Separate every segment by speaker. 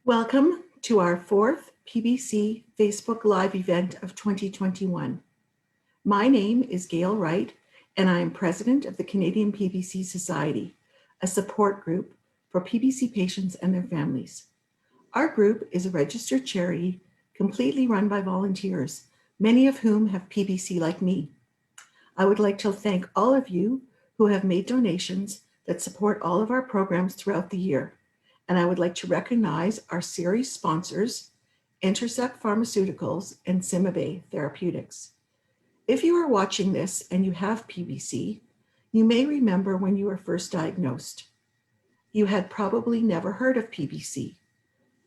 Speaker 1: Welcome to our fourth PBC Facebook Live event of 2021. My name is Gail Wright, and I am president of the Canadian PBC Society, a support group for PBC patients and their families. Our group is a registered charity completely run by volunteers, many of whom have PBC like me. I would like to thank all of you who have made donations that support all of our programs throughout the year. And I would like to recognize our series sponsors, Intercept Pharmaceuticals and CymaBay Therapeutics. If you are watching this and you have PBC, you may remember when you were first diagnosed. You had probably never heard of PBC.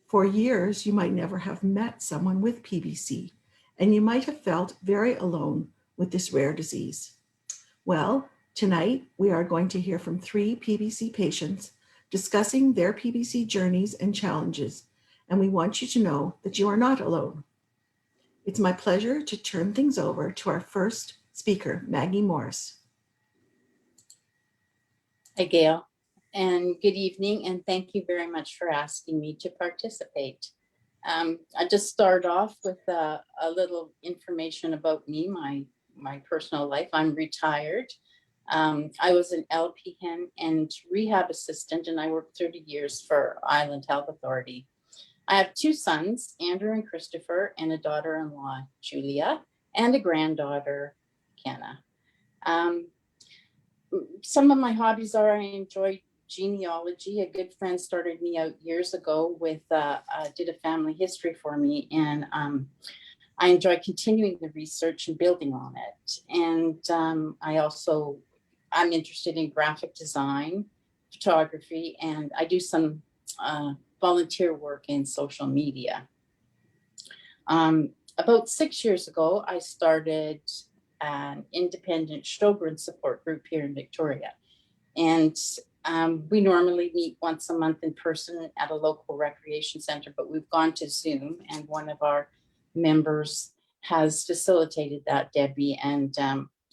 Speaker 1: For years, you might never have met someone with PBC, and you might have felt very alone with this rare disease. Well, tonight we are going to hear from 3 PBC patients discussing their PBC journeys and challenges, and we want you to know that you are not alone. It's my pleasure to turn things over to our first speaker, Maggie Morris.
Speaker 2: Hi, Gail, and good evening, and thank you very much for asking me to participate. I just start off with a little information about me, my personal life. I'm retired. I was an LPN and rehab assistant, and I worked 30 years for Island Health Authority. I have 2 sons, Andrew and Christopher, and a daughter-in-law, Julia, and a granddaughter, Kenna. Some of my hobbies are I enjoy genealogy. A good friend started me out years ago with, did a family history for me, and I enjoy continuing the research and building on it. And I'm interested in graphic design, photography, and I do some volunteer work in social media. About 6 years ago, I started an independent Sjogren support group here in Victoria. And we normally meet once a month in person at a local recreation center, but we've gone to Zoom, and one of our members has facilitated that, Debbie, and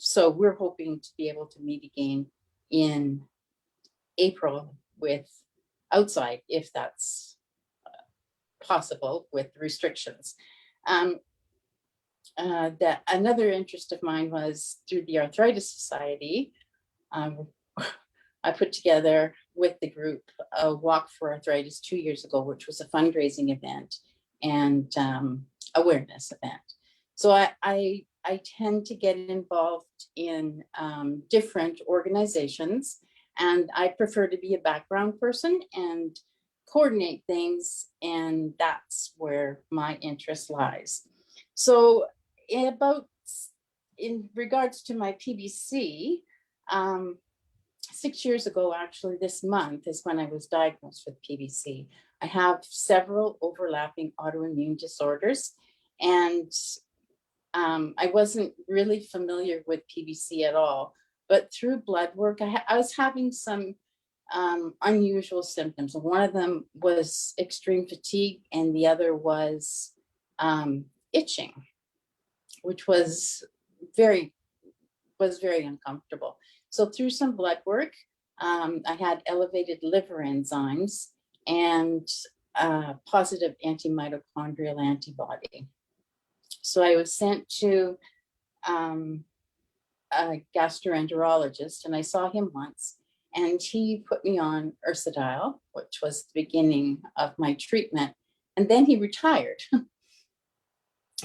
Speaker 2: so we're hoping to be able to meet again in April with outside, if that's possible with restrictions. That another interest of mine was through the Arthritis Society. I put together with the group a Walk for Arthritis 2 years ago, which was a fundraising event and awareness event. So I tend to get involved in different organizations, and I prefer to be a background person and coordinate things, and that's where my interest lies. So in regards to my PBC, 6 years ago, actually this month is when I was diagnosed with PBC. I have several overlapping autoimmune disorders, and I wasn't really familiar with PBC at all, but through blood work, I was having some unusual symptoms. One of them was extreme fatigue, and the other was itching, which was very uncomfortable. So through some blood work, I had elevated liver enzymes and positive anti-mitochondrial antibody. So I was sent to a gastroenterologist, and I saw him once, and he put me on Ursodiol, which was the beginning of my treatment, and then he retired.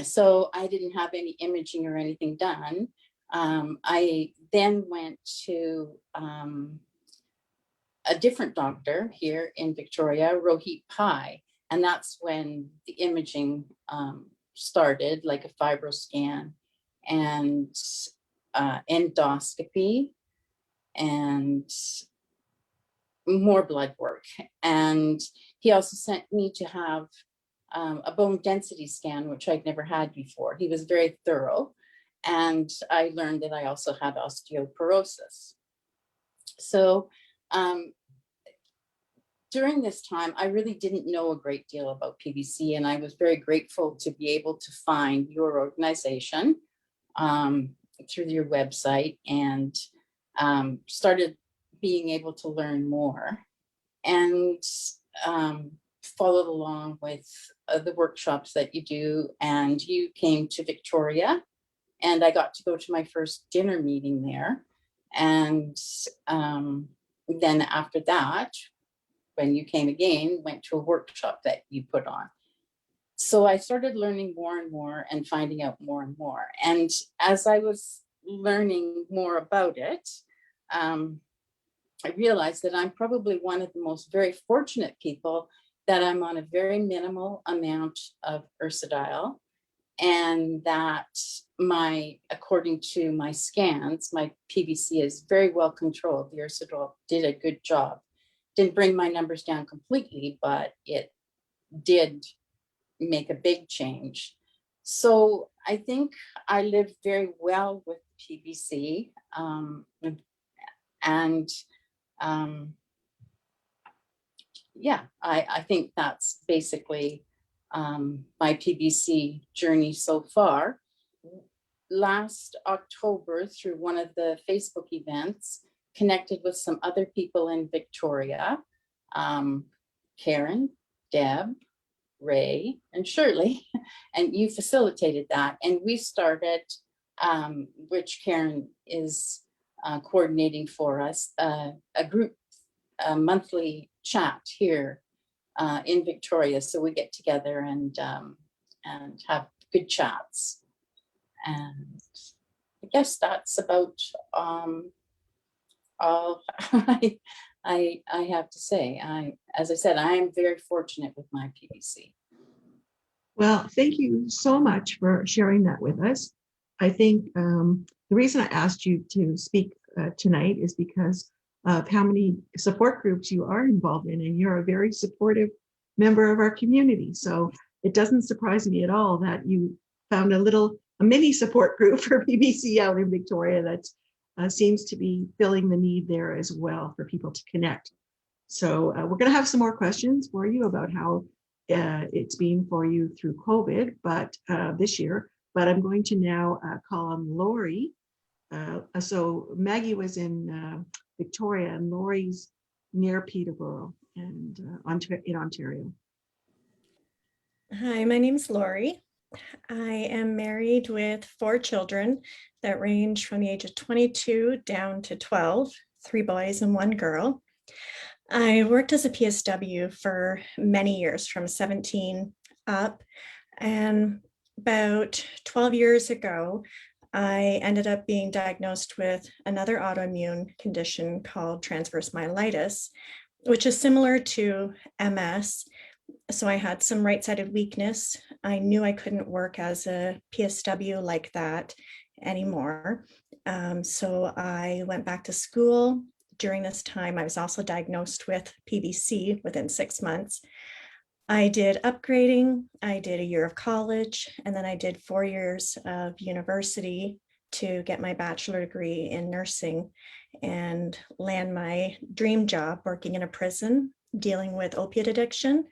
Speaker 2: So I didn't have any imaging or anything done. I then went to a different doctor here in Victoria, Rohit Pai, and that's when the imaging started, like a fibroscan and endoscopy and more blood work. And he also sent me to have a bone density scan, which I'd never had before. He was very thorough, and I learned that I also had osteoporosis. So during this time, I really didn't know a great deal about PBC, and I was very grateful to be able to find your organization through your website, and started being able to learn more. And followed along with the workshops that you do, and you came to Victoria, and I got to go to my first dinner meeting there. And then after that, when you came again, went to a workshop that you put on. So I started learning more and more and finding out more and more. And as I was learning more about it, I realized that I'm probably one of the most very fortunate people, that I'm on a very minimal amount of ursodiol, and that according to my scans, my PBC is very well controlled. The ursodiol did a good job. Didn't bring my numbers down completely, but it did make a big change. So I think I live very well with PBC, and yeah, I think that's basically my PBC journey so far. Last October, through one of the Facebook events, connected with some other people in Victoria, Karen, Deb, Ray, and Shirley, and you facilitated that. And we started, which Karen is coordinating for us, a group, a monthly chat here in Victoria. So we get together and have good chats. And I guess that's about all I have to say. As I said, I am very fortunate with my PBC.
Speaker 1: Well, thank you so much for sharing that with us. I think the reason I asked you to speak tonight is because of how many support groups you are involved in, and you're a very supportive member of our community. So it doesn't surprise me at all that you found a mini support group for PBC out in Victoria that seems to be filling the need there as well for people to connect. So we're going to have some more questions for you about how it's been for you through COVID, but this year. But I'm going to now call on Laurie. So Maggie was in Victoria, and Laurie's near Peterborough and in Ontario.
Speaker 3: Hi, my name's Laurie. I am married with 4 children that range from the age of 22 down to 12, 3 boys and 1 girl. I worked as a PSW for many years, from 17 up, and about 12 years ago, I ended up being diagnosed with another autoimmune condition called transverse myelitis, which is similar to MS. So I had some right-sided weakness. I knew I couldn't work as a PSW like that anymore. So I went back to school. During this time, I was also diagnosed with PBC within 6 months. I did upgrading, I did a year of college, and then I did 4 years of university to get my bachelor degree in nursing and land my dream job working in a prison dealing with opiate addiction.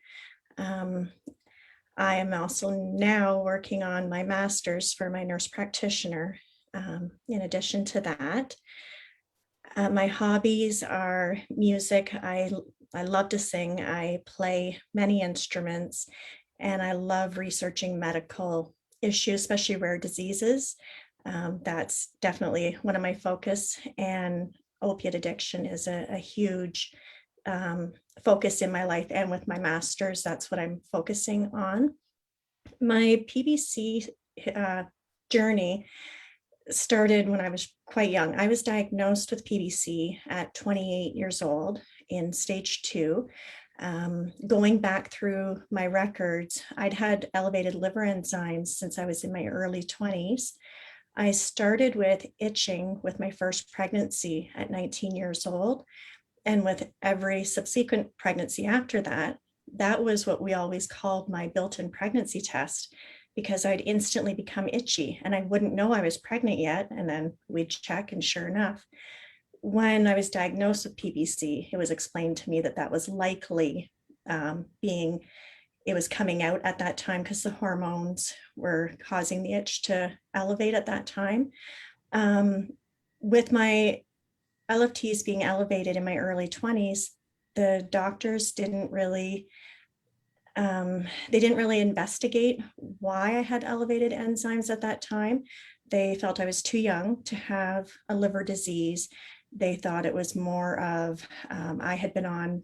Speaker 3: I am also now working on my master's for my nurse practitioner. In addition to that, my hobbies are music. I love to sing. I play many instruments, and I love researching medical issues, especially rare diseases. That's definitely one of my focus, and opiate addiction is a huge focus in my life, and with my master's, that's what I'm focusing on. My PBC journey started when I was quite young. I was diagnosed with PBC at 28 years old in stage 2. Going back through my records, I'd had elevated liver enzymes since I was in my early 20s. I started with itching with my first pregnancy at 19 years old. And with every subsequent pregnancy after that, that was what we always called my built-in pregnancy test, because I'd instantly become itchy and I wouldn't know I was pregnant yet. And then we'd check, and sure enough, when I was diagnosed with PBC, it was explained to me that that was likely it was coming out at that time because the hormones were causing the itch to elevate at that time. With my LFTs being elevated in my early 20s, the doctors didn't really They didn't really investigate why I had elevated enzymes at that time. They felt I was too young to have a liver disease. They thought it was more of, I had been on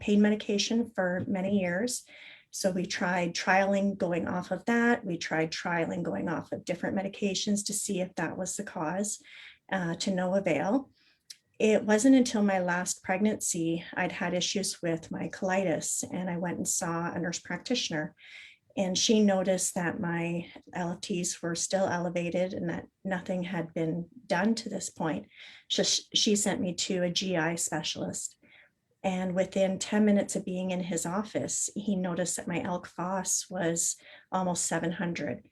Speaker 3: pain medication for many years. So we tried trialing going off of that. We tried trialing going off of different medications to see if that was the cause, to no avail. It wasn't until my last pregnancy I'd had issues with my colitis, and I went and saw a nurse practitioner, and she noticed that my LFTs were still elevated and that nothing had been done to this point. She sent me to a GI specialist, and within 10 minutes of being in his office, he noticed that my ALK Phos was almost 700,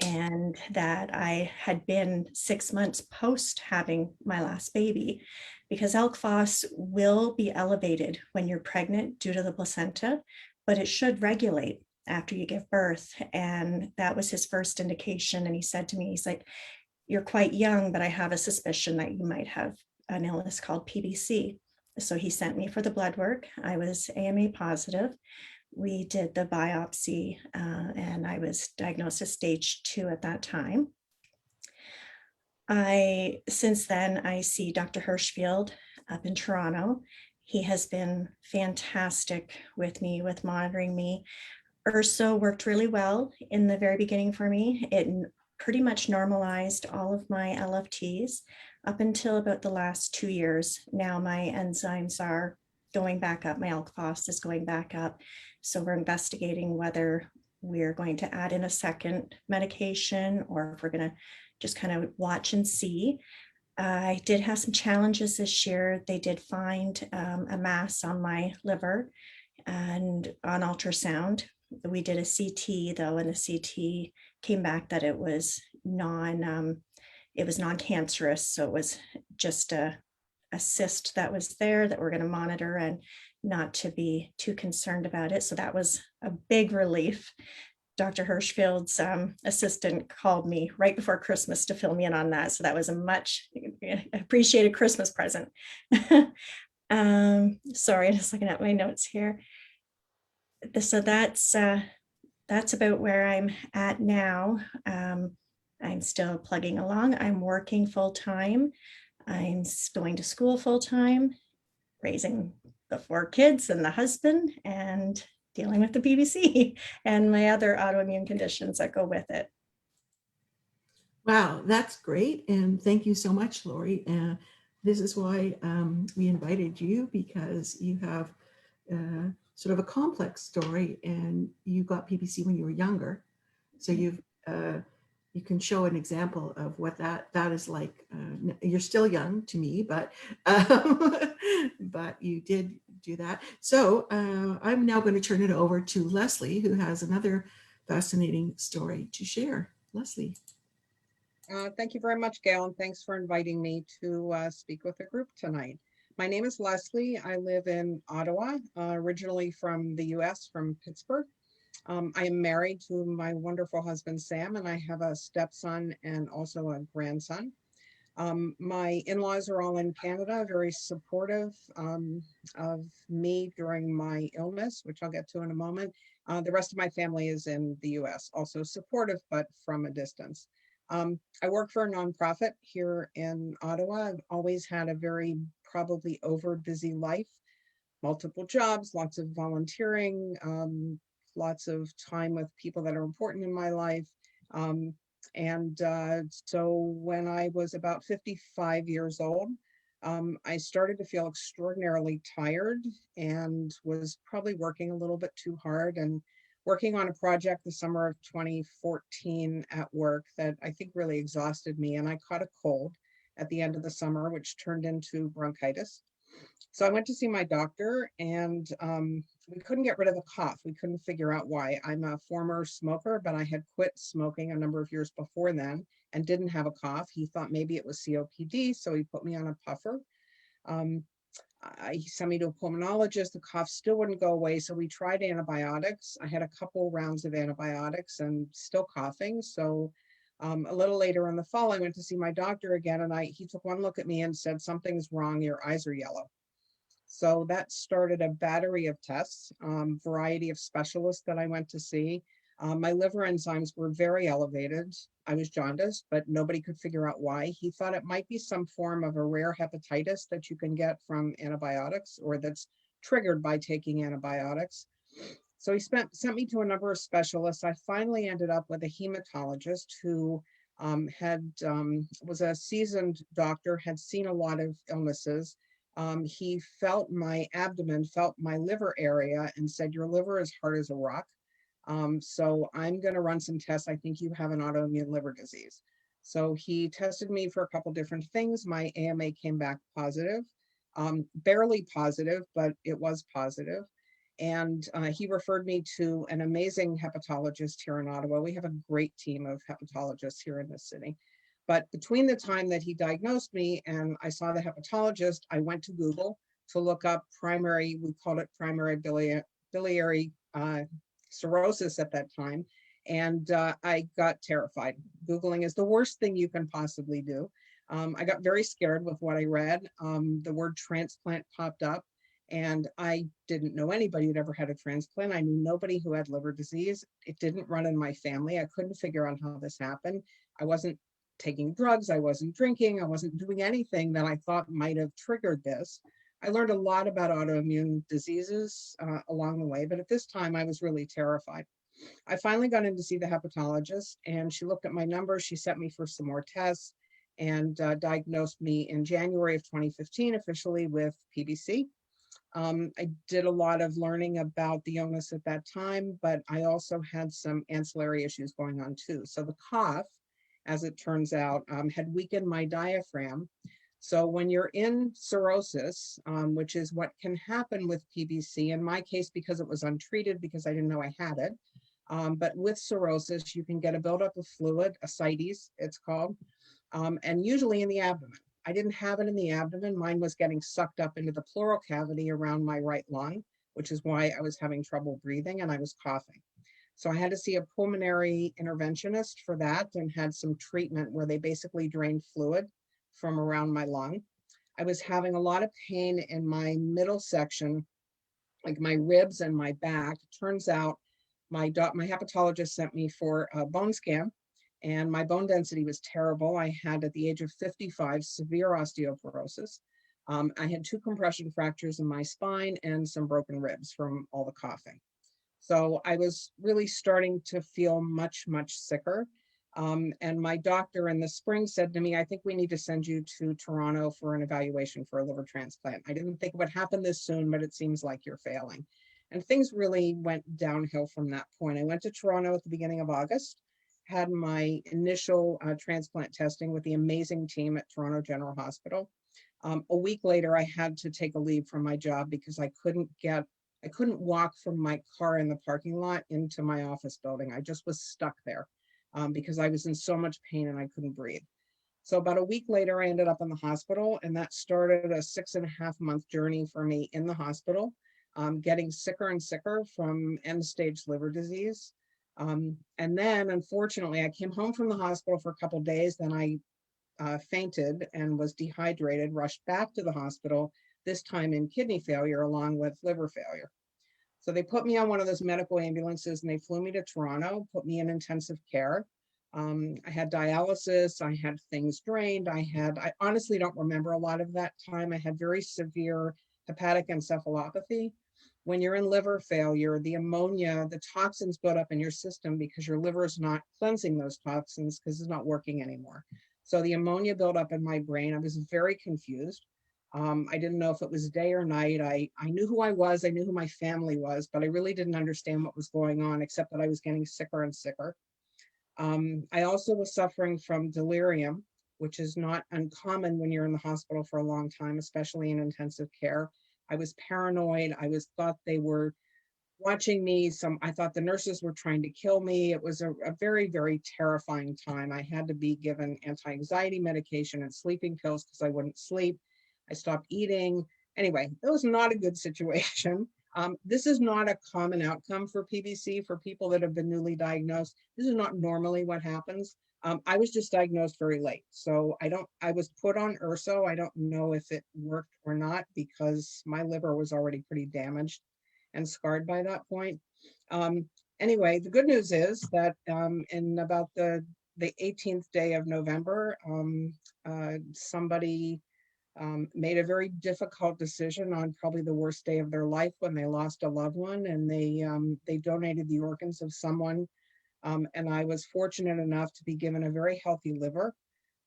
Speaker 3: and that I had been 6 months post having my last baby, because ALK Phos will be elevated when you're pregnant due to the placenta, but it should regulate after you give birth. And that was his first indication. And he said to me, he's like, "You're quite young, but I have a suspicion that you might have an illness called PBC." So he sent me for the blood work. I was AMA positive. We did the biopsy, and I was diagnosed as stage 2 at that time. Since then, I see Dr. Hirschfield up in Toronto. He has been fantastic with me, with monitoring me. Urso worked really well in the very beginning for me. It pretty much normalized all of my LFTs up until about the last 2 years. Now my enzymes are going back up. My ALK Phos is going back up. So we're investigating whether we're going to add in a second medication or if we're going to just kind of watch and see. I did have some challenges this year. They did find a mass on my liver and on ultrasound. We did a CT though, and the CT came back that it was non-cancerous. So it was just a cyst that was there that we're going to monitor and not to be too concerned about it. So that was a big relief. Dr. Hirschfield's assistant called me right before Christmas to fill me in on that. So that was a much appreciated Christmas present. Sorry, just looking at my notes here. So that's about where I'm at now. I'm still plugging along. I'm working full time. I'm going to school full time, raising the 4 kids and the husband, and dealing with the PBC and my other autoimmune conditions that go with it.
Speaker 1: Wow, that's great. And thank you so much, Laurie. This is why we invited you, because you have sort of a complex story, and you got PBC when you were younger. So you can show an example of what that is like. You're still young to me, but you did do that. So I'm now going to turn it over to Leslie, who has another fascinating story to share. Leslie.
Speaker 4: Thank you very much, Gail, and thanks for inviting me to speak with the group tonight. My name is Leslie. I live in Ottawa, originally from the US, from Pittsburgh. I am married to my wonderful husband, Sam, and I have a stepson and also a grandson. My in-laws are all in Canada, very supportive of me during my illness, which I'll get to in a moment. The rest of my family is in the US, also supportive, but from a distance. I work for a nonprofit here in Ottawa. I've always had a very probably over busy life, multiple jobs, lots of volunteering, lots of time with people that are important in my life. So when I was about 55 years old, I started to feel extraordinarily tired and was probably working a little bit too hard, and working on a project the summer of 2014 at work that I think really exhausted me. And I caught a cold at the end of the summer, which turned into bronchitis. So I went to see my doctor, and we couldn't get rid of the cough. We couldn't figure out why. I'm a former smoker, but I had quit smoking a number of years before then and didn't have a cough. He thought maybe it was COPD, so he put me on a puffer. He sent me to a pulmonologist. The cough still wouldn't go away, so we tried antibiotics. I had a couple rounds of antibiotics and still coughing. So a little later in the fall, I went to see my doctor again, and he took one look at me and said, "Something's wrong. Your eyes are yellow." So that started a battery of tests, variety of specialists that I went to see. My liver enzymes were very elevated. I was jaundiced, but nobody could figure out why. He thought it might be some form of a rare hepatitis that you can get from antibiotics or that's triggered by taking antibiotics. So he sent me to a number of specialists. I finally ended up with a hematologist who was a seasoned doctor, had seen a lot of illnesses. He felt my abdomen, felt my liver area, and said, "Your liver is hard as a rock. So I'm going to run some tests. I think you have an autoimmune liver disease." So he tested me for a couple different things. My AMA came back positive, barely positive, but it was positive. And he referred me to an amazing hepatologist here in Ottawa. We have a great team of hepatologists here in this city. But between the time that he diagnosed me and I saw the hepatologist, I went to Google to look up primary, we called it primary biliary cirrhosis at that time. And I got terrified. Googling is the worst thing you can possibly do. I got very scared with what I read. The word transplant popped up. And I didn't know anybody who'd ever had a transplant. I knew nobody who had liver disease. It didn't run in my family. I couldn't figure out how this happened. I wasn't taking drugs. I wasn't drinking. I wasn't doing anything that I thought might have triggered this. I learned a lot about autoimmune diseases along the way, but at this time I was really terrified. I finally got in to see the hepatologist, and she looked at my numbers. She sent me for some more tests and diagnosed me in January of 2015 officially with PBC. I did a lot of learning about the illness at that time, but I also had some ancillary issues going on too. So the cough, as it turns out, had weakened my diaphragm. So when you're in cirrhosis, which is what can happen with PBC, in my case, because it was untreated, because I didn't know I had it, but with cirrhosis, you can get a buildup of fluid, ascites, it's called, and usually in the abdomen. I didn't have it in the abdomen. Mine was getting sucked up into the pleural cavity around my right lung, which is why I was having trouble breathing and I was coughing. So I had to see a pulmonary interventionist for that and had some treatment where they basically drained fluid from around my lung. I was having a lot of pain in my middle section, like my ribs and my back. Turns out my hepatologist sent me for a bone scan, and my bone density was terrible. I had, at the age of 55, severe osteoporosis. I had 2 compression fractures in my spine and some broken ribs from all the coughing. So I was really starting to feel much, much sicker. And my doctor in the spring said to me, "I think we need to send you to Toronto for an evaluation for a liver transplant. I didn't think it would happen this soon, but it seems like you're failing." And things really went downhill from that point. I went to Toronto at the beginning of August, had my initial transplant testing with the amazing team at Toronto General Hospital. A week later, I had to take a leave from my job because I couldn't walk from my car in the parking lot into my office building. I just was stuck there because I was in so much pain and I couldn't breathe. So about a week later, I ended up in the hospital, and that started a 6.5-month journey for me in the hospital, getting sicker and sicker from end-stage liver disease. And then, unfortunately, I came home from the hospital for a couple of days. Then I fainted and was dehydrated, rushed back to the hospital, this time in kidney failure along with liver failure. So they put me on one of those medical ambulances and they flew me to Toronto, put me in intensive care. I had dialysis, I had things drained, I honestly don't remember a lot of that time. I had very severe hepatic encephalopathy. When you're in liver failure, the ammonia, the toxins build up in your system because your liver is not cleansing those toxins because it's not working anymore. So the ammonia built up in my brain. I was very confused. I didn't know if it was day or night. I knew who I was. I knew who my family was, but I really didn't understand what was going on, except that I was getting sicker and sicker. I also was suffering from delirium, which is not uncommon when you're in the hospital for a long time, especially in intensive care. I was paranoid. Thought they were watching me. I thought the nurses were trying to kill me. It was a very, very terrifying time. I had to be given anti-anxiety medication and sleeping pills because I wouldn't sleep. I stopped eating. Anyway, it was not a good situation. This is not a common outcome for PBC for people that have been newly diagnosed. This is not normally what happens. I was just diagnosed very late. So I was put on urso. I don't know if it worked or not because my liver was already pretty damaged and scarred by that point. Anyway, the good news is that in about the 18th day of November, somebody made a very difficult decision on probably the worst day of their life when they lost a loved one, and they donated the organs of someone. And I was fortunate enough to be given a very healthy liver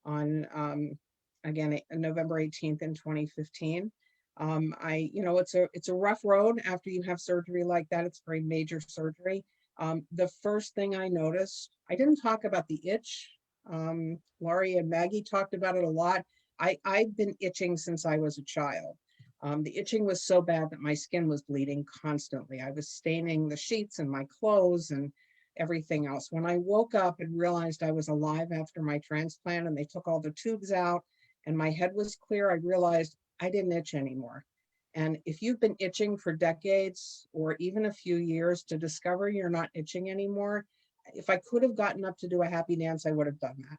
Speaker 4: on, again, November 18th in 2015. It's a rough road after you have surgery like that. It's very major surgery. The first thing I noticed, I didn't talk about the itch. Laurie and Maggie talked about it a lot. I've been itching since I was a child. The itching was so bad that my skin was bleeding constantly. I was staining the sheets and my clothes and everything else. When I woke up and realized I was alive after my transplant and they took all the tubes out and my head was clear, I realized I didn't itch anymore. And if you've been itching for decades or even a few years, to discover you're not itching anymore, if I could have gotten up to do a happy dance, I would have done that.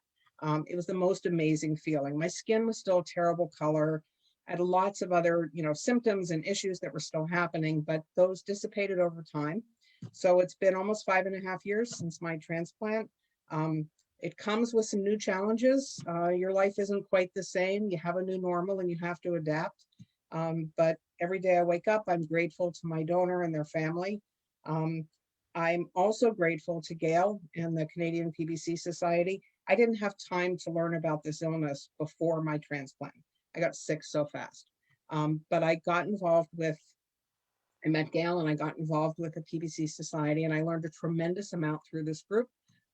Speaker 4: It was the most amazing feeling. My skin was still a terrible color. I had lots of other, symptoms and issues that were still happening, but those dissipated over time. So it's been almost 5.5 years since my transplant. It comes with some new challenges. Your life isn't quite the same. You have a new normal and you have to adapt. But every day I wake up, I'm grateful to my donor and their family. I'm also grateful to Gail and the Canadian PBC Society. I didn't have time to learn about this illness before my transplant. I got sick so fast. But I got involved with, I met Gail and I got involved with the PBC Society, and I learned a tremendous amount through this group,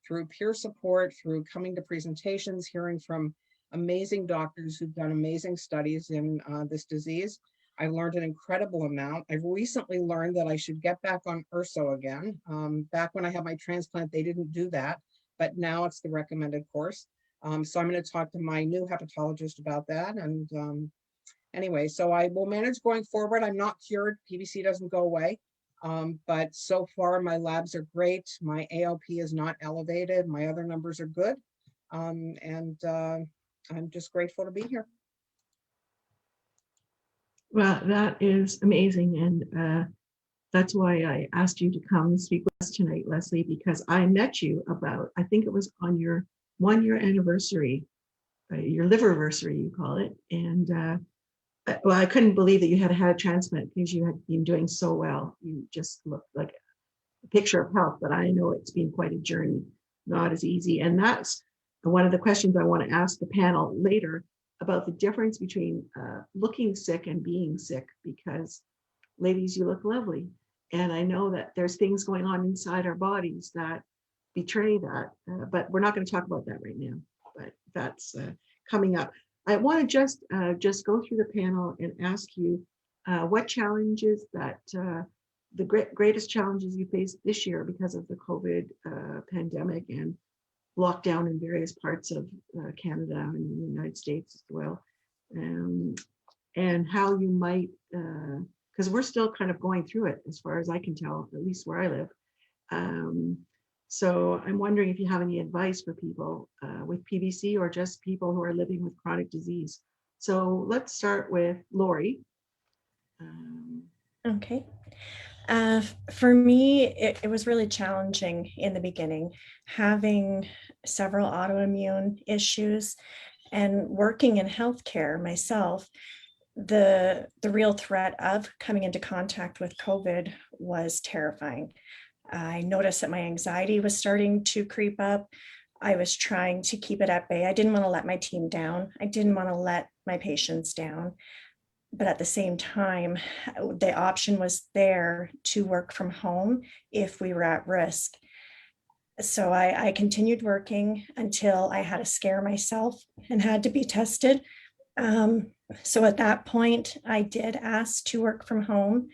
Speaker 4: through peer support, through coming to presentations, hearing from amazing doctors who've done amazing studies in this disease. I learned an incredible amount. I've recently learned that I should get back on urso again. Back when I had my transplant, they didn't do that, but now it's the recommended course. So I'm going to talk to my new hepatologist about that. And anyway, so I will manage going forward. I'm not cured. PBC doesn't go away. But so far my labs are great. My ALP is not elevated. My other numbers are good. And I'm just grateful to be here.
Speaker 1: Well, that is amazing. And that's why I asked you to come and speak with us tonight, Leslie, because I met you about, I think it was on your 1-year anniversary, your liverversary, you call it. And well, I couldn't believe that you had had a transplant because you had been doing so well. You just looked like a picture of health, but I know it's been quite a journey, not as easy. And that's one of the questions I want to ask the panel later about the difference between looking sick and being sick, because ladies, you look lovely. And I know that there's things going on inside our bodies that betray that, but we're not going to talk about that right now, but that's coming up. I want to just go through the panel and ask you what challenges that the greatest challenges you faced this year because of the COVID pandemic and lockdown in various parts of Canada and the United States as well, and how you might, because we're still kind of going through it as far as I can tell, at least where I live. So I'm wondering if you have any advice for people with PBC or just people who are living with chronic disease. So let's start with Laurie.
Speaker 3: Okay. For me, it was really challenging in the beginning, having several autoimmune issues and working in healthcare myself. The real threat of coming into contact with COVID was terrifying. I noticed that my anxiety was starting to creep up. I was trying to keep it at bay. I didn't want to let my team down. I didn't want to let my patients down. But at the same time, the option was there to work from home if we were at risk. So I continued working until I had to scare myself and had to be tested. So at that point, I did ask to work from home.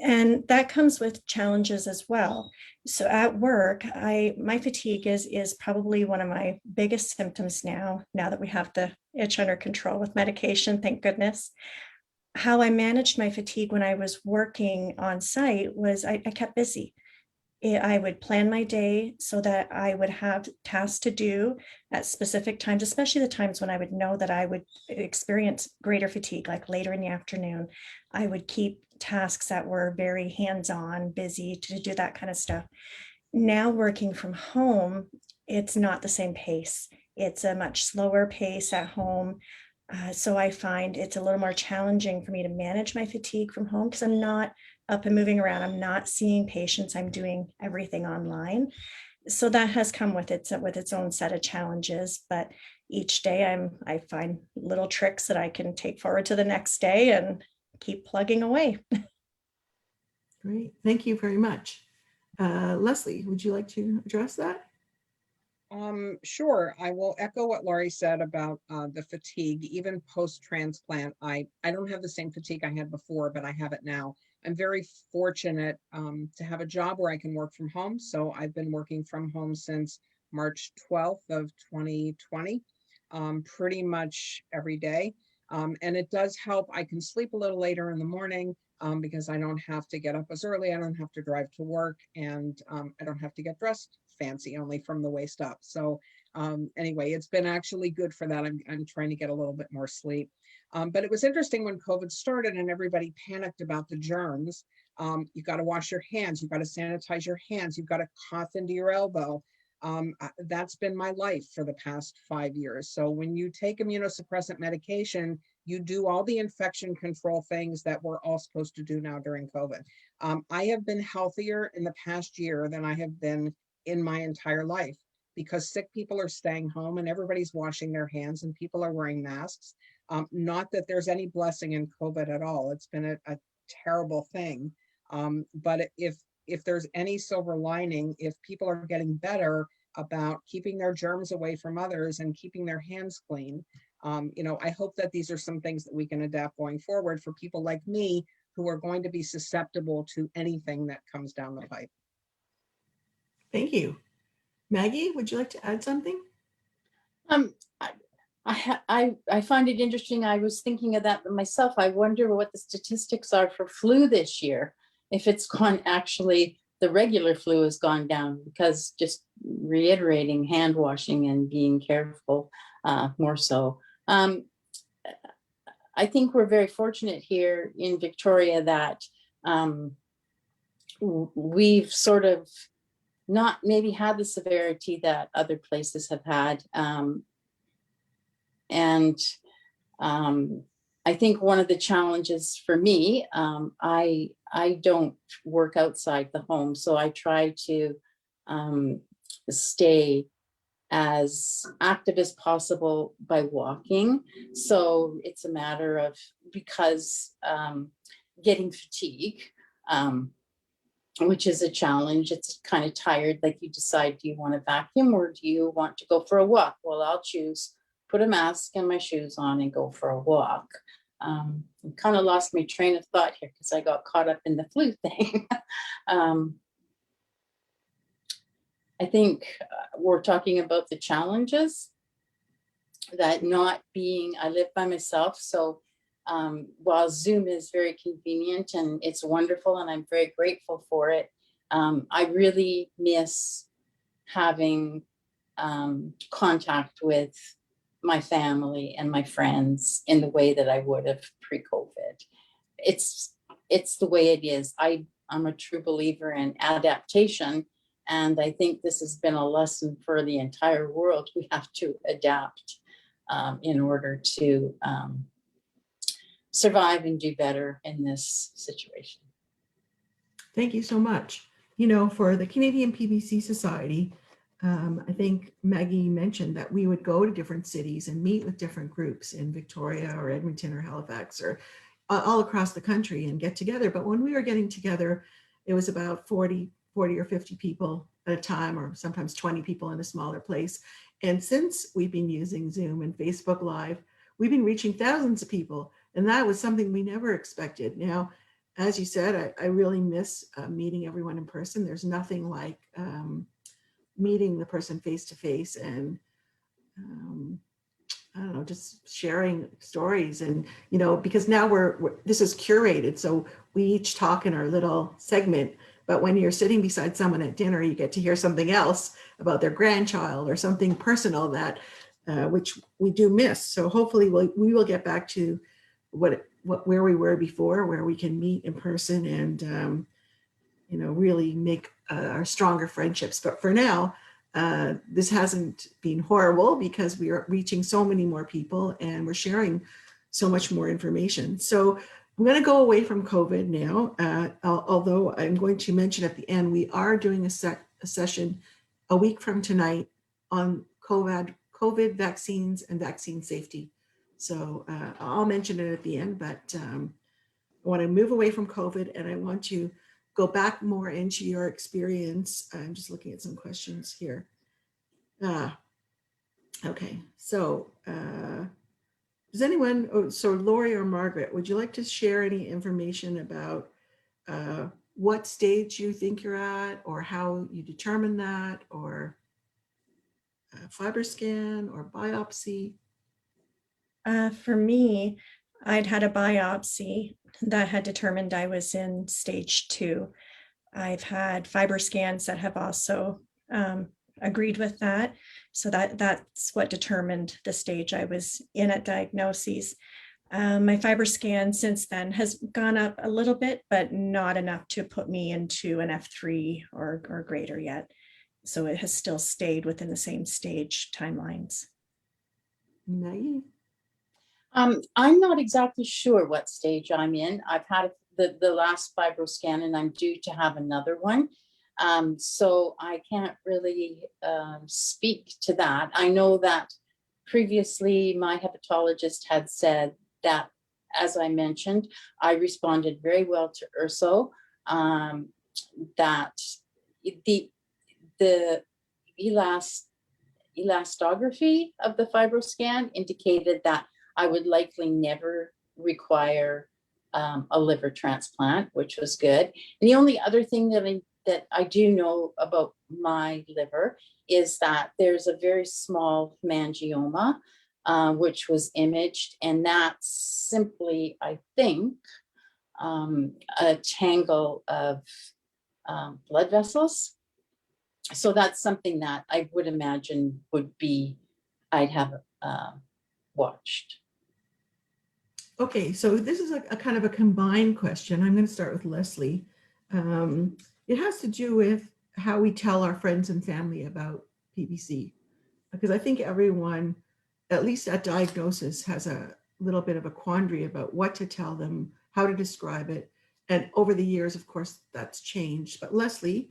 Speaker 3: And that comes with challenges as well. So at work, my fatigue is probably one of my biggest symptoms now that we have the itch under control with medication, thank goodness. How I managed my fatigue when I was working on site was I kept busy. I would plan my day so that I would have tasks to do at specific times, especially the times when I would know that I would experience greater fatigue, like later in the afternoon. I would keep tasks that were very hands-on, busy to do that kind of stuff. Now working from home, it's not the same pace. It's a much slower pace at home. So I find it's a little more challenging for me to manage my fatigue from home because I'm not up and moving around. I'm not seeing patients. I'm doing everything online. So that has come with its own set of challenges. But each day I find little tricks that I can take forward to the next day and keep plugging away.
Speaker 1: Great. Thank you very much. Leslie, would you like to address that?
Speaker 4: Sure. I will echo what Laurie said about the fatigue. Even post-transplant, I don't have the same fatigue I had before, but I have it now. I'm very fortunate to have a job where I can work from home. So I've been working from home since March 12th of 2020, pretty much every day. And it does help. I can sleep a little later in the morning because I don't have to get up as early. I don't have to drive to work, and I don't have to get dressed fancy, only from the waist up. So anyway, it's been actually good for that. I'm trying to get a little bit more sleep. But it was interesting when COVID started and everybody panicked about the germs. You got to wash your hands. You got to sanitize your hands. You've got to cough into your elbow. That's been my life for the past 5 years. So when you take immunosuppressant medication, you do all the infection control things that we're all supposed to do now during COVID. I have been healthier in the past year than I have been in my entire life because sick people are staying home and everybody's washing their hands and people are wearing masks. Not that there's any blessing in COVID at all. It's been a terrible thing. But if there's any silver lining, if people are getting better about keeping their germs away from others and keeping their hands clean, I hope that these are some things that we can adapt going forward for people like me who are going to be susceptible to anything that comes down the pipe.
Speaker 1: Thank you. Maggie, would you like to add something?
Speaker 2: I find it interesting. I was thinking of that myself. I wonder what the statistics are for flu this year. If it's gone, actually, the regular flu has gone down, because just reiterating hand washing and being careful more so. I think we're very fortunate here in Victoria that we've sort of not maybe had the severity that other places have had. I think one of the challenges for me, I don't work outside the home, so I try to stay as active as possible by walking. So it's a matter of, because getting fatigue, which is a challenge. It's kind of tired, like you decide, do you want to vacuum or do you want to go for a walk? Well, I'll choose, put a mask and my shoes on and go for a walk. I kind of lost my train of thought here because I got caught up in the flu thing. I think we're talking about the challenges that not being, I live by myself. So while Zoom is very convenient and it's wonderful and I'm very grateful for it, I really miss having contact with my family and my friends in the way that I would have pre-COVID. It's the way it is. I'm a true believer in adaptation. And I think this has been a lesson for the entire world. We have to adapt in order to survive and do better in this situation.
Speaker 1: Thank you so much. For the Canadian PBC Society, I think Maggie mentioned that we would go to different cities and meet with different groups in Victoria or Edmonton or Halifax or all across the country and get together. But when we were getting together, it was about 40 or 50 people at a time, or sometimes 20 people in a smaller place. And since we've been using Zoom and Facebook Live, we've been reaching thousands of people. And that was something we never expected. Now, as you said, I really miss meeting everyone in person. There's nothing like meeting the person face to face and I don't know, just sharing stories. And because now this is curated, so we each talk in our little segment, But when you're sitting beside someone at dinner, you get to hear something else about their grandchild or something personal that which we do miss. So hopefully we will get back to where we were before, where we can meet in person and really make our stronger friendships. But for now, this hasn't been horrible because we are reaching so many more people and we're sharing so much more information. So I'm going to go away from COVID now, although I'm going to mention at the end, we are doing a session a week from tonight on COVID vaccines and vaccine safety. So I'll mention it at the end, but I want to move away from COVID and I want to go back more into your experience. I'm just looking at some questions here. Okay, so does anyone, so Laurie or Margaret, would you like to share any information about what stage you think you're at or how you determine that, or fiber scan or biopsy?
Speaker 3: For me, I'd had a biopsy that had determined I was in stage 2. I've had fiber scans that have also agreed with that. So that's what determined the stage I was in at diagnoses. My fiber scan since then has gone up a little bit, but not enough to put me into an F3 or greater yet. So it has still stayed within the same stage timelines.
Speaker 1: Maggie?
Speaker 2: I'm not exactly sure what stage I'm in. I've had the last fibro scan and I'm due to have another one. So I can't really speak to that. I know that previously my hepatologist had said that, as I mentioned, I responded very well to URSO, that the elastography of the fibroscan indicated that I would likely never require a liver transplant, which was good. And the only other thing that I do know about my liver is that there's a very small hemangioma, which was imaged, and that's simply, I think, a tangle of blood vessels. So that's something that I would imagine I'd have watched.
Speaker 1: Okay, so this is a kind of a combined question. I'm going to start with Leslie. It has to do with how we tell our friends and family about PBC, because I think everyone, at least at diagnosis, has a little bit of a quandary about what to tell them, how to describe it. And over the years, of course, that's changed. But Leslie,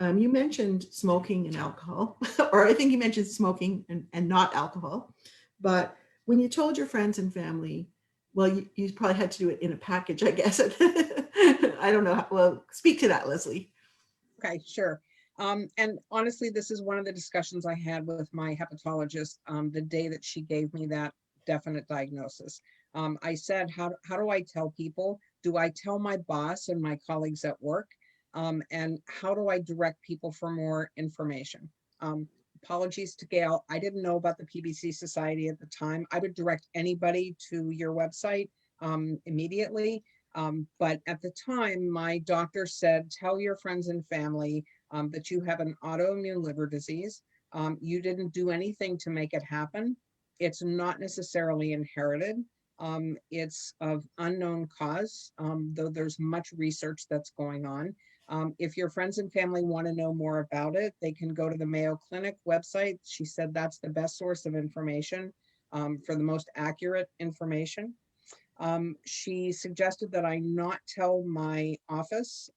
Speaker 1: you mentioned smoking and alcohol, or I think you mentioned smoking and not alcohol. But when you told your friends and family, well, you probably had to do it in a package, I guess. I don't know. Well, speak to that, Leslie.
Speaker 4: Okay, sure. And honestly, this is one of the discussions I had with my hepatologist the day that she gave me that definite diagnosis. I said, how do I tell people? Do I tell my boss and my colleagues at work? And how do I direct people for more information? Apologies to Gail. I didn't know about the PBC Society at the time. I would direct anybody to your website immediately. But at the time, my doctor said, tell your friends and family that you have an autoimmune liver disease. You didn't do anything to make it happen. It's not necessarily inherited. It's of unknown cause, though there's much research that's going on. If your friends and family want to know more about it, they can go to the Mayo Clinic website. She said that's the best source of information for the most accurate information. She suggested that I not tell my office,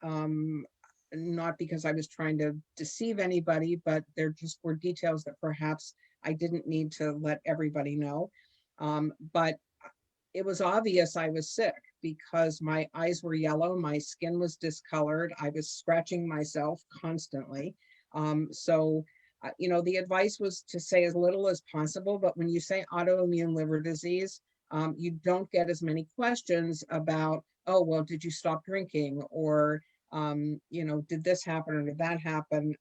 Speaker 4: not because I was trying to deceive anybody, but there just were details that perhaps I didn't need to let everybody know. But it was obvious I was sick because my eyes were yellow, my skin was discolored, I was scratching myself constantly. The advice was to say as little as possible, but when you say autoimmune liver disease, you don't get as many questions about, oh, well, did you stop drinking? Or, did this happen or did that happen?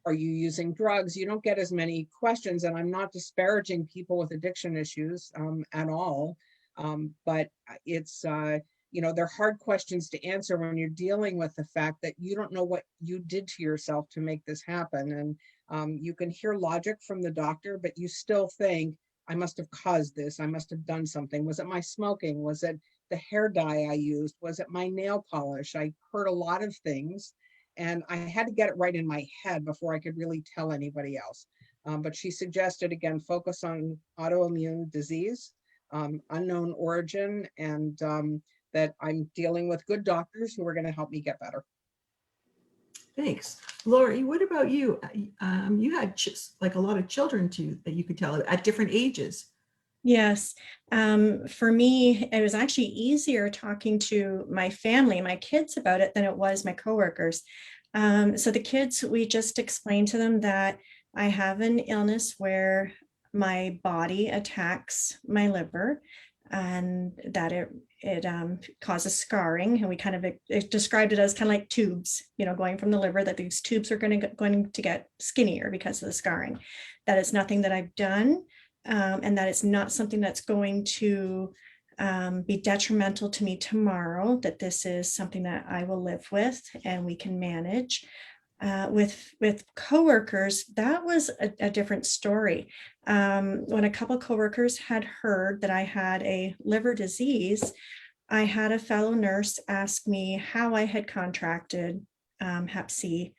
Speaker 4: Are you using drugs? You don't get as many questions, and I'm not disparaging people with addiction issues at all. But it's, you know, they're hard questions to answer when you're dealing with the fact that you don't know what you did to yourself to make this happen. And you can hear logic from the doctor, but you still think, I must have caused this. I must have done something. Was it my smoking? Was it the hair dye I used? Was it my nail polish? I heard a lot of things, and I had to get it right in my head before I could really tell anybody else. But she suggested, again, focus on autoimmune disease, unknown origin, and that I'm dealing with good doctors who are going to help me get better.
Speaker 1: Thanks. Laurie, what about you? You had like a lot of children too that you could tell at different ages.
Speaker 3: Yes. For me, it was actually easier talking to my family, my kids about it than it was my coworkers. So the kids, we just explained to them that I have an illness where my body attacks my liver and that it causes scarring. And we kind of described it as kind of like tubes, you know, going from the liver, that these tubes are going to get skinnier because of the scarring. That is nothing that I've done. And that it's not something that's going to be detrimental to me tomorrow, that this is something that I will live with and we can manage. With coworkers, that was a different story. When a couple coworkers had heard that I had a liver disease, I had a fellow nurse ask me how I had contracted Hep C,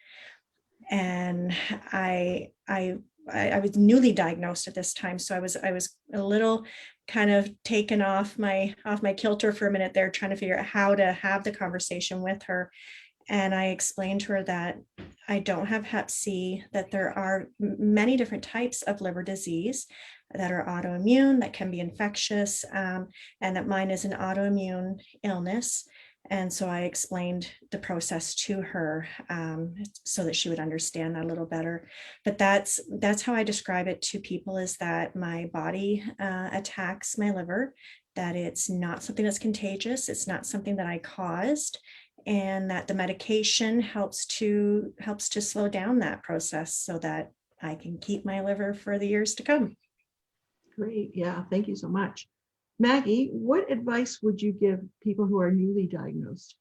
Speaker 3: and I was newly diagnosed at this time, so I was a little kind of taken off my kilter for a minute there, trying to figure out how to have the conversation with her. And I explained to her that I don't have Hep C, that there are many different types of liver disease that are autoimmune, that can be infectious, and that mine is an autoimmune illness. And so I explained the process to her so that she would understand that a little better. But that's how I describe it to people, is that my body attacks my liver, that it's not something that's contagious, it's not something that I caused, and that the medication helps to slow down that process so that I can keep my liver for the years to come.
Speaker 1: Great. Yeah. Thank you so much. Maggie, what advice would you give people who are newly diagnosed?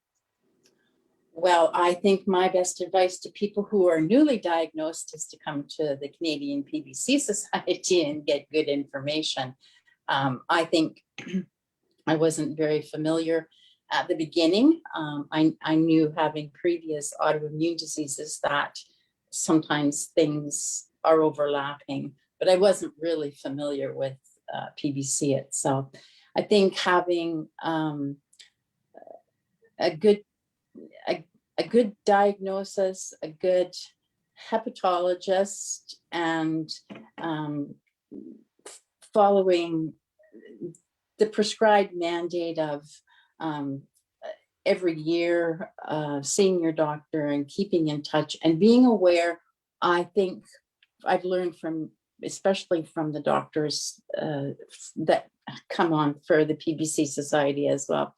Speaker 2: Well, I think my best advice to people who are newly diagnosed is to come to the Canadian PBC Society and get good information. I think I wasn't very familiar at the beginning. I knew, having previous autoimmune diseases, that sometimes things are overlapping, but I wasn't really familiar with PBC itself. I think having a good diagnosis, a good hepatologist, and following the prescribed mandate of every year seeing your doctor and keeping in touch and being aware. I think I've learned from, especially from the doctors that come on for the PBC Society as well,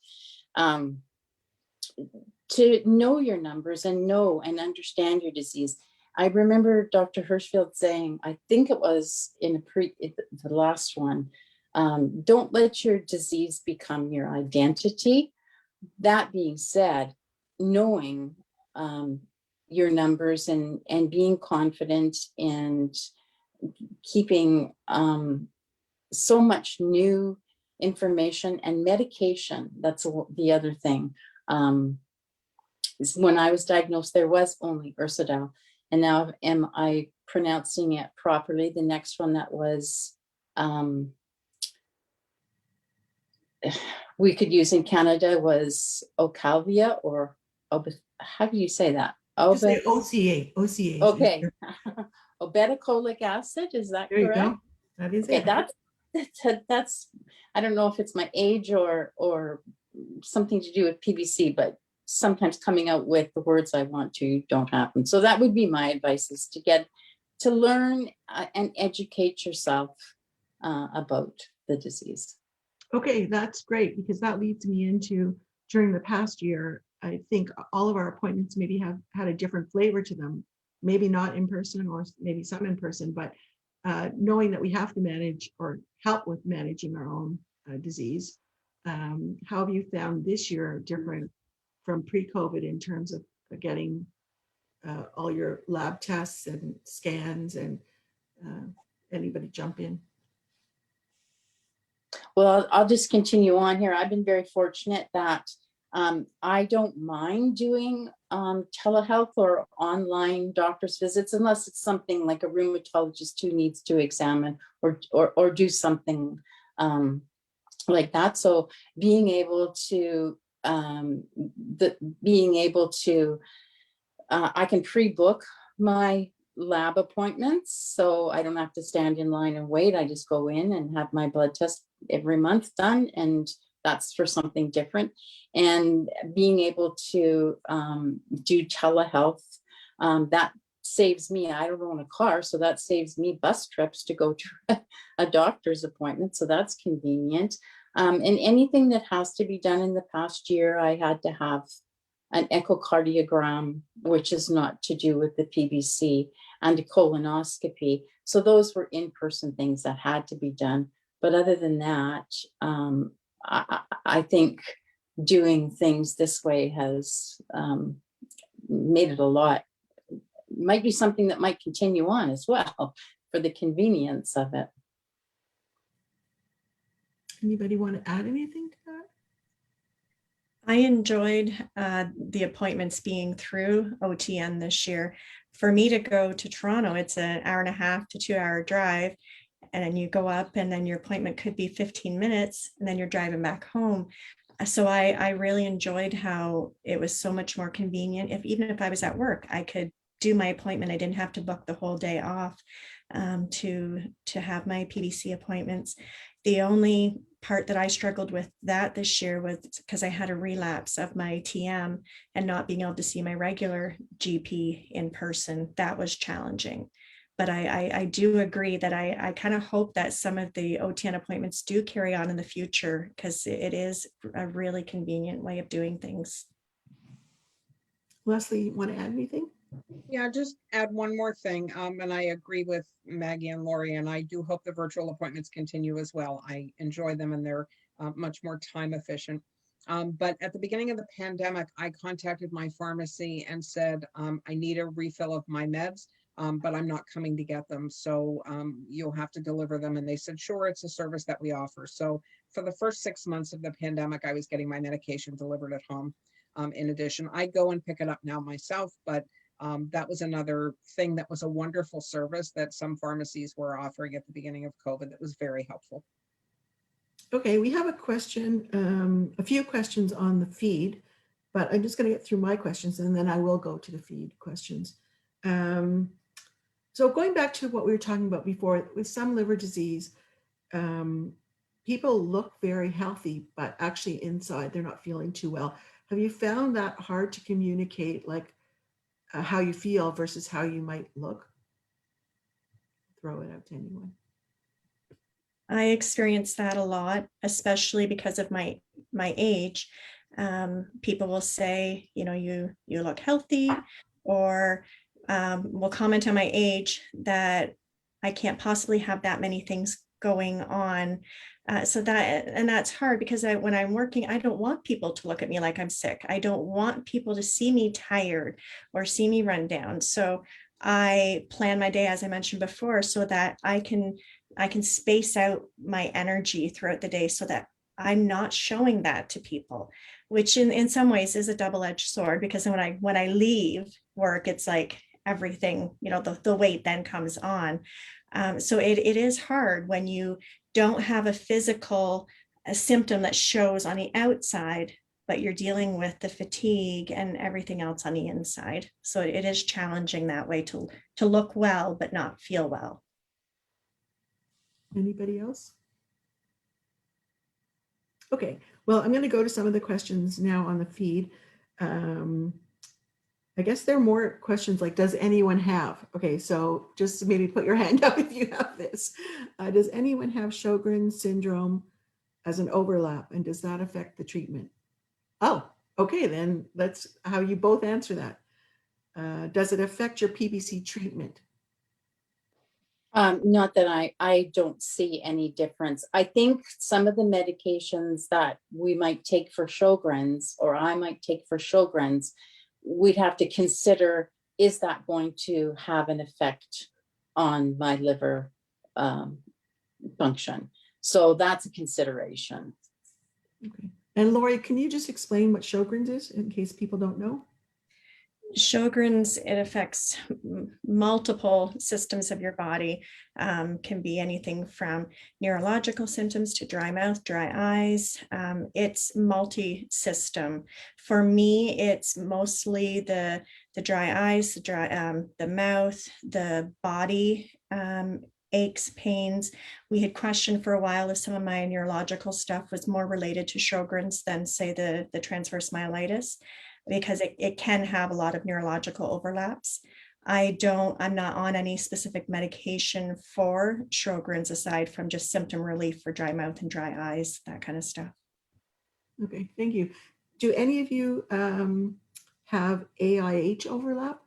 Speaker 2: to know your numbers and know and understand your disease. I remember Dr. Hirschfield saying, I think it was in the last one, don't let your disease become your identity. That being said, knowing your numbers and being confident and keeping so much new information and medication. That's the other thing. When I was diagnosed, there was only Ursodil. And now, am I pronouncing it properly? The next one that was we could use in Canada was Ocalvia, or how do you say that?
Speaker 1: Just say OCA. OCA.
Speaker 2: Okay. Obeticholic acid, is that
Speaker 1: There
Speaker 2: correct?
Speaker 1: you go. That is
Speaker 2: Okay,
Speaker 1: it.
Speaker 2: that's I don't know if it's my age or something to do with PBC, but sometimes coming out with the words I want to don't happen. So that would be my advice, is to learn and educate yourself about the disease.
Speaker 1: Okay, that's great, because that leads me into, during the past year, I think all of our appointments maybe have had a different flavor to them, maybe not in person or maybe some in person, but knowing that we have to manage or help with managing our own disease, how have you found this year different from pre-COVID in terms of getting all your lab tests and scans? And anybody jump in?
Speaker 2: Well, I'll just continue on here. I've been very fortunate that I don't mind doing telehealth or online doctor's visits unless it's something like a rheumatologist who needs to examine or do something like that. So being able to I can pre-book my lab appointments, so I don't have to stand in line and wait. I just go in and have my blood test every month done, and that's for something different. And being able to do telehealth, that saves me, I don't own a car, so that saves me bus trips to go to a doctor's appointment, so that's convenient. And anything that has to be done in the past year, I had to have an echocardiogram, which is not to do with the PBC, and a colonoscopy. So those were in-person things that had to be done. But other than that, I think doing things this way has made it a lot, might be something that might continue on as well for the convenience of it.
Speaker 1: Anybody want to add anything to that?
Speaker 3: I enjoyed the appointments being through OTN this year. For me to go to Toronto, it's an 1.5 to 2 hour drive. And then you go up and then your appointment could be 15 minutes and then you're driving back home. So I really enjoyed how it was so much more convenient. Even if I was at work, I could do my appointment. I didn't have to book the whole day off to have my PBC appointments. The only part that I struggled with that this year was because I had a relapse of my TM and not being able to see my regular GP in person. That was challenging. But I do agree that I kind of hope that some of the OTN appointments do carry on in the future, because it is a really convenient way of doing things.
Speaker 1: Leslie, you want to add anything?
Speaker 4: Yeah, just add one more thing. And I agree with Maggie and Laurie, and I do hope the virtual appointments continue as well. I enjoy them and they're much more time efficient. But at the beginning of the pandemic, I contacted my pharmacy and said, I need a refill of my meds, but I'm not coming to get them. So you'll have to deliver them. And they said, sure, it's a service that we offer. So for the first 6 months of the pandemic, I was getting my medication delivered at home. In addition, I go and pick it up now myself, but that was another thing that was a wonderful service that some pharmacies were offering at the beginning of COVID that was very helpful.
Speaker 1: Okay, we have a question, a few questions on the feed, but I'm just going to get through my questions and then I will go to the feed questions. So going back to what we were talking about before, with some liver disease, people look very healthy, but actually inside they're not feeling too well. Have you found that hard to communicate, like how you feel versus how you might look? Throw it out to anyone.
Speaker 3: I experience that a lot, especially because of my age. People will say, you know, you look healthy, or will comment on my age that I can't possibly have that many things going on. So that's hard, because when I'm working, I don't want people to look at me like I'm sick. I don't want people to see me tired or see me run down. So I plan my day, as I mentioned before, so that I can space out my energy throughout the day so that I'm not showing that to people, which in some ways is a double-edged sword, because when I leave work, it's like everything, you know, the weight then comes on. So it is hard when you don't have a physical symptom that shows on the outside, but you're dealing with the fatigue and everything else on the inside. So it is challenging that way to look well, but not feel well.
Speaker 1: Anybody else? Okay, well, I'm going to go to some of the questions now on the feed. I guess there are more questions like, does anyone have? Okay, so just maybe put your hand up if you have this. Does anyone have Sjogren's syndrome as an overlap, and does that affect the treatment? Oh, okay, then that's how you both answer that. Does it affect your PBC treatment?
Speaker 2: Not that I don't see any difference. I think some of the medications that we might take for Sjogren's, or I might take for Sjogren's, we'd have to consider, is that going to have an effect on my liver function? So that's a consideration.
Speaker 1: Okay. And Laurie, can you just explain what Sjogren's is in case people don't know?
Speaker 3: Sjogren's, it affects multiple systems of your body. Can be anything from neurological symptoms to dry mouth, dry eyes. It's multi-system. For me, it's mostly the dry eyes, the mouth, the body aches, pains. We had questioned for a while if some of my neurological stuff was more related to Sjogren's than, say, the transverse myelitis, because it can have a lot of neurological overlaps. I'm not on any specific medication for Sjogren's aside from just symptom relief for dry mouth and dry eyes, that kind of stuff.
Speaker 1: Okay, thank you. Do any of you have AIH overlap?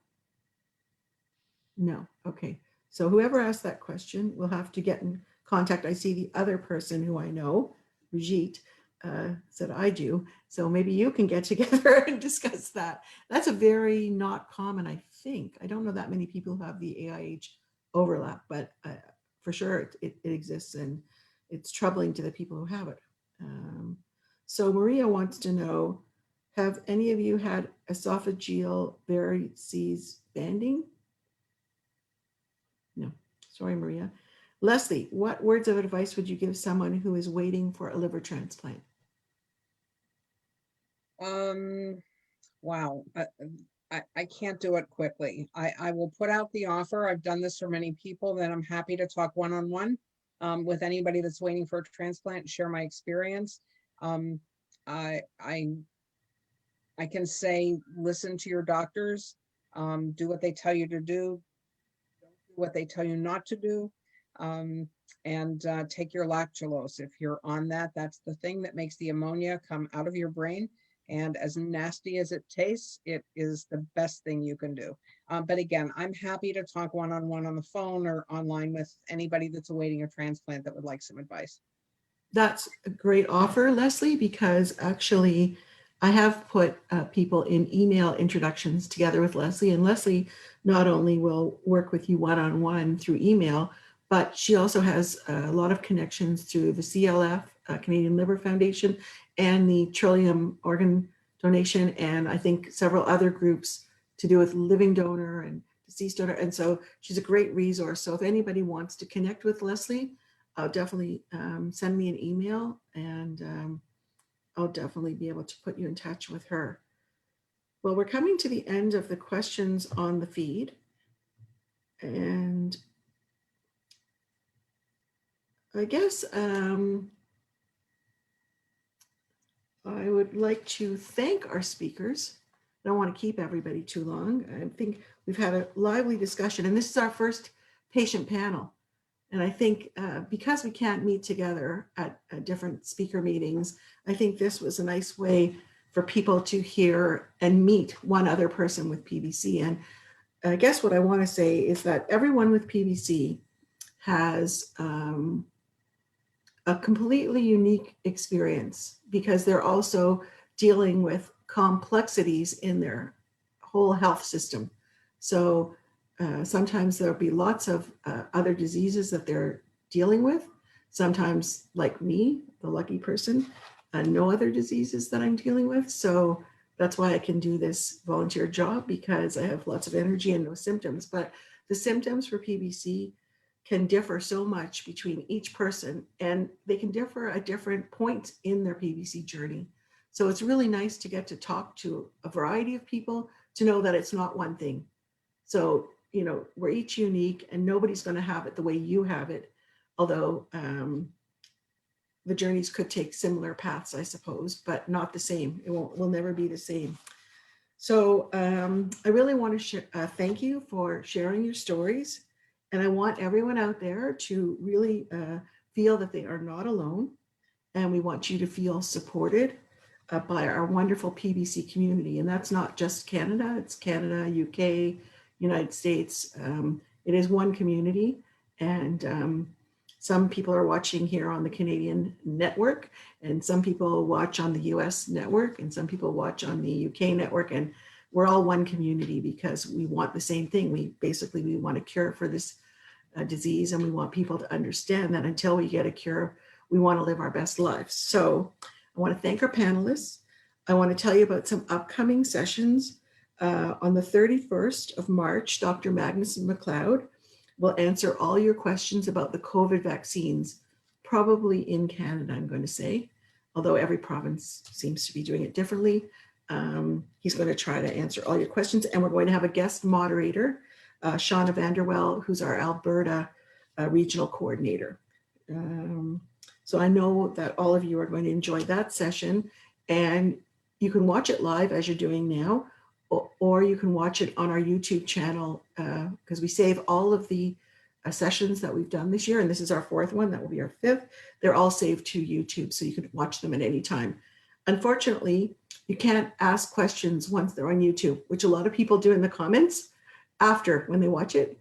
Speaker 1: No, okay. So whoever asked that question will have to get in contact. I see the other person who I know, Brigitte, said I do. So maybe you can get together and discuss that. That's a very not common, I think. I don't know that many people who have the AIH overlap, but for sure it exists, and it's troubling to the people who have it. So Maria wants to know, have any of you had esophageal varices banding? No, sorry, Maria. Leslie, what words of advice would you give someone who is waiting for a liver transplant?
Speaker 4: Wow. I can't do it quickly. I will put out the offer. I've done this for many people, that I'm happy to talk one-on-one with anybody that's waiting for a transplant, share my experience. I can say, listen to your doctors, do what they tell you to do, don't do what they tell you not to do, and take your lactulose. If you're on that, that's the thing that makes the ammonia come out of your brain. And as nasty as it tastes, it is the best thing you can do. But again, I'm happy to talk one-on-one on the phone or online with anybody that's awaiting a transplant that would like some advice.
Speaker 1: That's a great offer, Leslie, because actually I have put people in email introductions together with Leslie, and Leslie not only will work with you one-on-one through email, but she also has a lot of connections through the CLF, Canadian Liver Foundation, and the Trillium Organ Donation, and I think several other groups to do with living donor and deceased donor. And so she's a great resource. So if anybody wants to connect with Leslie, definitely send me an email, and I'll definitely be able to put you in touch with her. Well, we're coming to the end of the questions on the feed, and I guess I would like to thank our speakers. I don't want to keep everybody too long. I think we've had a lively discussion, and this is our first patient panel. And I think because we can't meet together at different speaker meetings, I think this was a nice way for people to hear and meet one other person with PBC. And I guess what I want to say is that everyone with PBC has a completely unique experience, because they're also dealing with complexities in their whole health system. So sometimes there'll be lots of other diseases that they're dealing with. Sometimes, like me, the lucky person, no other diseases that I'm dealing with. So that's why I can do this volunteer job, because I have lots of energy and no symptoms. But the symptoms for PBC can differ so much between each person, and they can differ at different points in their PBC journey. So it's really nice to get to talk to a variety of people to know that it's not one thing. So, you know, we're each unique, and nobody's going to have it the way you have it, although the journeys could take similar paths, I suppose, but not the same. It will never be the same. So I really want to thank you for sharing your stories. And I want everyone out there to really feel that they are not alone. And we want you to feel supported by our wonderful PBC community. And that's not just Canada, it's Canada, UK, United States. It is one community. And some people are watching here on the Canadian network, and some people watch on the US network, and some people watch on the UK network. And we're all one community because we want the same thing. We want a cure for this disease, and we want people to understand that until we get a cure, we want to live our best lives. So I want to thank our panelists. I want to tell you about some upcoming sessions. On the 31st of March, Dr. Magnus McLeod will answer all your questions about the COVID vaccines, probably in Canada, I'm going to say, although every province seems to be doing it differently. He's going to try to answer all your questions, and we're going to have a guest moderator, Shauna Vanderwell, who's our Alberta regional coordinator. So I know that all of you are going to enjoy that session, and you can watch it live as you're doing now, or you can watch it on our YouTube channel, because we save all of the sessions that we've done this year, and this is our 4th one, that will be our 5th. They're all saved to YouTube, so you can watch them at any time. Unfortunately, you can't ask questions once they're on YouTube, which a lot of people do in the comments after when they watch it,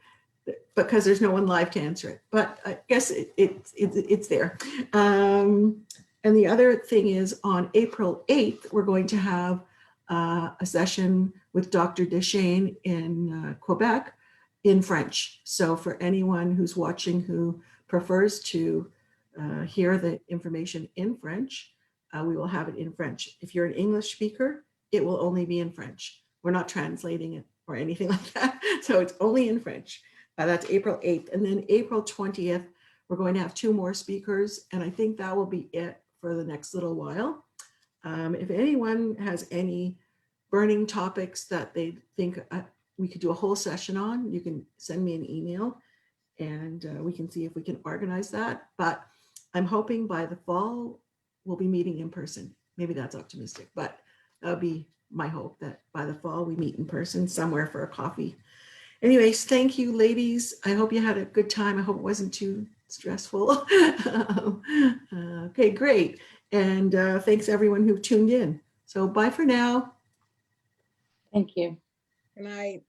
Speaker 1: because there's no one live to answer it. But I guess it's there. And the other thing is, on April 8th, we're going to have a session with Dr. Deschênes in Quebec in French. So for anyone who's watching who prefers to hear the information in French, we will have it in French. If you're an English speaker, it will only be in French. We're not translating it or anything like that. So it's only in French. That's April 8th. And then April 20th, we're going to have 2 more speakers. And I think that will be it for the next little while. If anyone has any burning topics that they think we could do a whole session on, you can send me an email, and we can see if we can organize that. But I'm hoping by the fall, we'll be meeting in person. Maybe that's optimistic, but that would be my hope, that by the fall we meet in person somewhere for a coffee. Anyways, thank you, ladies. I hope you had a good time. I hope it wasn't too stressful. Okay, great. And thanks everyone who tuned in. So bye for now.
Speaker 2: Thank you.
Speaker 4: Good night.